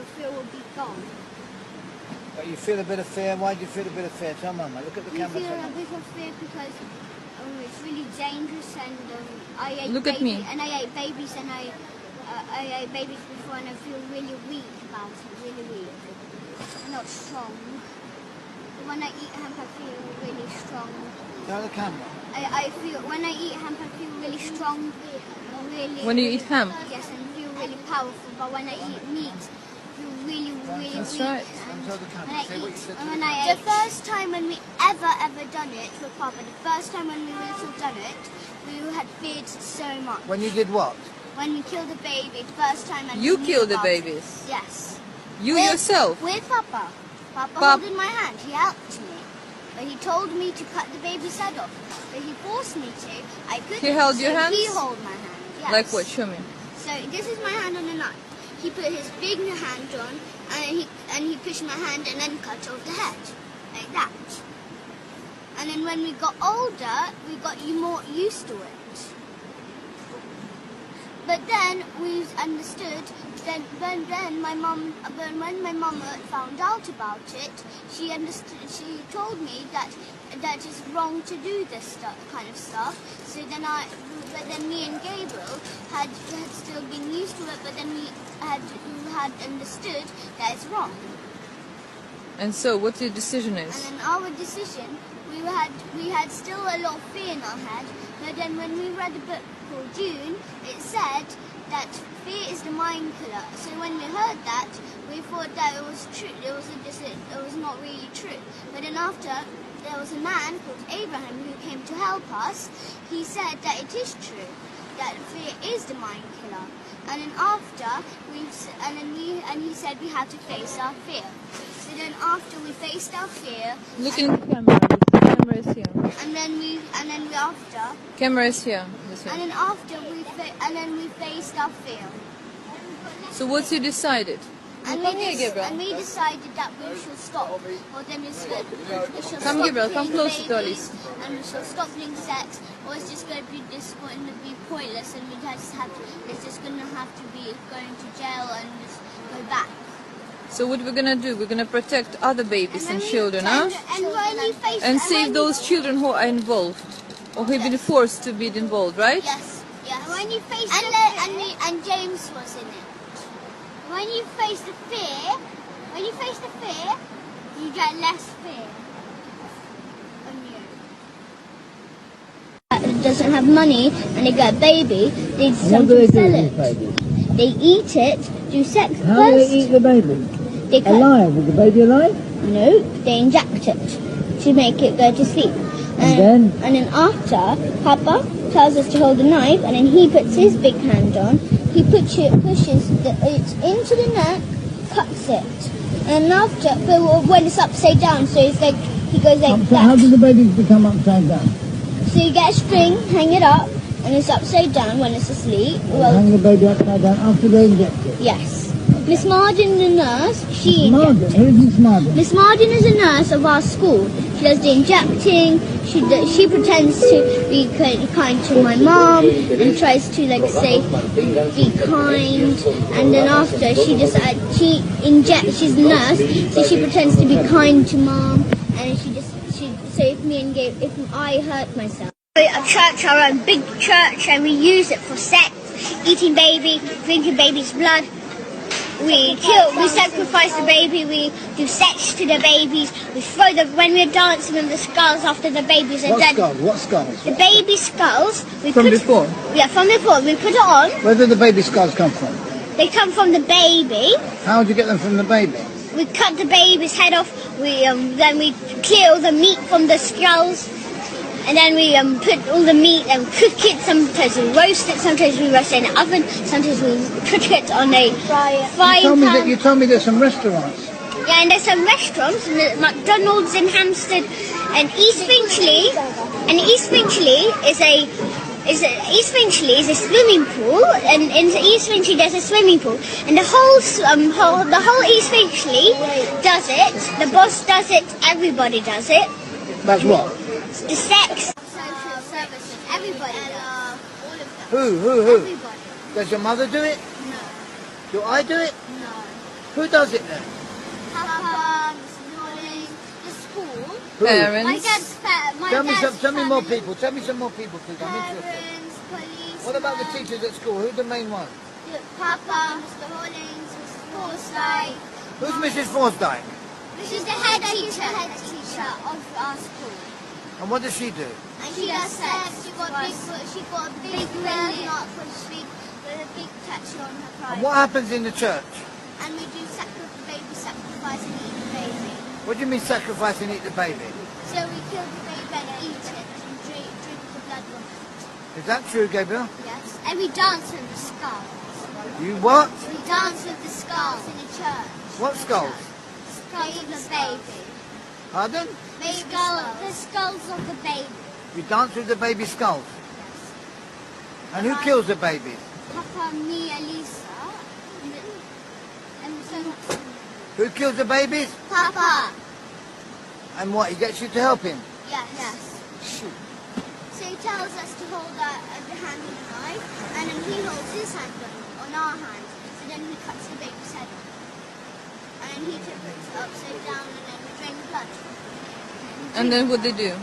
the fear will be gone. But you feel a bit of fear. Why do you feel a bit of fear? Tell Mama. Look at the camera. I feel a bit of fear because it's really dangerous, and I ate Look at me. And I ate babies, and I ate babies before, and I feel really weak about it. Really weak. I'm not strong. But when I eat hemp, I feel really strong. Tell the camera. I feel when I eat hemp, I feel really strong. Really. When you eat hemp? Yes, and feel really powerful. But when I eat meat, I feel really That's weak. right. Tell the camera. Say what you said to When me. I ate, the first time when we ever done it with Papa, the first time when we little done it, we had feared so much. When you did what? When we killed a baby, the first time. And You we knew killed the about it. babies? Yes. You With- yourself? With Papa. Papa Pap- holding my hand. He helped me. But he told me to cut the baby's head off. But he forced me to. I couldn't. He held your so hands? He held my hand. Yes. Like what? Show me. So this is my hand on the knife. He put his big hand on, and he pushed my hand and then cut off the head, like that. And then when we got older, we got more used to it. But then we understood. When my mom found out about it, she understood. She told me that it's wrong to do this kind of stuff. So then but then me and Gabriel had still been used to it. But then we had understood that it's wrong. And so, what your decision is? And then our decision, we had still a lot of fear in our head. But then when we read a book called June, it said that fear is the mind killer. So when we heard that, we thought that it was true. It was not really true. But then after, there was a man called Abraham who came to help us. He said that it is true, that fear is the mind killer. And then after, he said we have to face our fear. So then after we faced our fear, Look in the camera. The camera is here. and then we after. Camera is here. This And one. then after we faced our fear. So what you decided? And Come here, Gabriel. And we decided that we should stop. Or then we should Come, stop Gabriel, come killing closer to babies, Alice. and we should stop doing sex, or it's just going to be pointless, and it's just going to have to be going to jail and just go back. So what we're gonna do? We're gonna protect other babies and then we- children, huh? And when we faced And when save we- those children who are involved or who've been forced to be involved, right? Yes, yes. And when you face and James was in it. When you face the fear, you get less fear on you. Doesn't have money and they get a baby, they What do they do sell with it. this baby? They eat it, do sex How do first. they eat the baby? They cut, Alive? Is the baby alive? no, they inject it to make it go to sleep. And then after, Papa tells us to hold the knife, and then he puts his big hand on. He pushes it into the neck, cuts it, and after, but when it's upside down, so it's like he goes like So how that. do the babies become upside down? So you get a string, hang it up, and it's upside down when it's asleep. Well, Hang the baby upside down after they inject it. yes. Miss Martin, the nurse, she Martin, injects. who is Miss Martin? Miss Martin is a nurse of our school. She does the injecting. She pretends to be kind to my mom and tries to say be kind. And then after she injects. She's a nurse, so she pretends to be kind to mom. And so if I hurt myself. A church, our own big church, and we use it for sex, eating baby, drinking baby's blood. We sacrifice the baby, we do sex to the babies, when we're dancing on the skulls after the babies are What dead. skulls? What skulls? The baby skulls, From before. Yeah, from before. We put it on, Where did the baby skulls come from? they come from the baby. How would you get them from the baby? We cut the baby's head off, then we clear all the meat from the skulls. And then we put all the meat and cook it. Sometimes we roast it. Sometimes we roast it in the oven. Sometimes we cook it on a frying pan. You told me there's some restaurants. Yeah, and there's some restaurants, and there's McDonald's in Hampstead, and East Finchley. And East Finchley is a swimming pool, and in East Finchley there's a swimming pool, and the whole East Finchley does it. The boss does it. Everybody does it. That's what? The sex. Social services. Everybody does. All of them. Who? Everybody. Does your mother do it? No. Do I do it? No. Who does it then? Papa, Mr. Hollins, the school. Who? Parents. My dad's Tell me more family. people. Tell me some more people, please. I'm interested. Parents, police. What about the teachers at school? Who's the main one? Papa, Mr. Hollins, Mr. Forsyth. Who's Mrs. Forsyth? She's the head teacher of our school. And what does she do? And she does sex. She got a big red mark with a big tattoo on her pride. And what happens in the church? And we do baby sacrifice and eat the baby. What do you mean sacrifice and eat the baby? So we kill the baby and eat it and drink the blood from it. Is that true, Gabriel? Yes. And we dance with the skulls. You what? We dance with the skulls in the church. What skulls? Skulls of the baby. Pardon? The skulls of the baby. You dance with the baby skulls. And who kills the baby? Papa, me, Elisa. And so Who kills the babies? Papa. And what? He gets you to help him? Yes. Shoot. So he tells us to hold the hand with a knife, and then he holds his hand on our hand. So then he cuts the baby's head off. And then he puts it upside down, and then we drain the blood. And then what they do?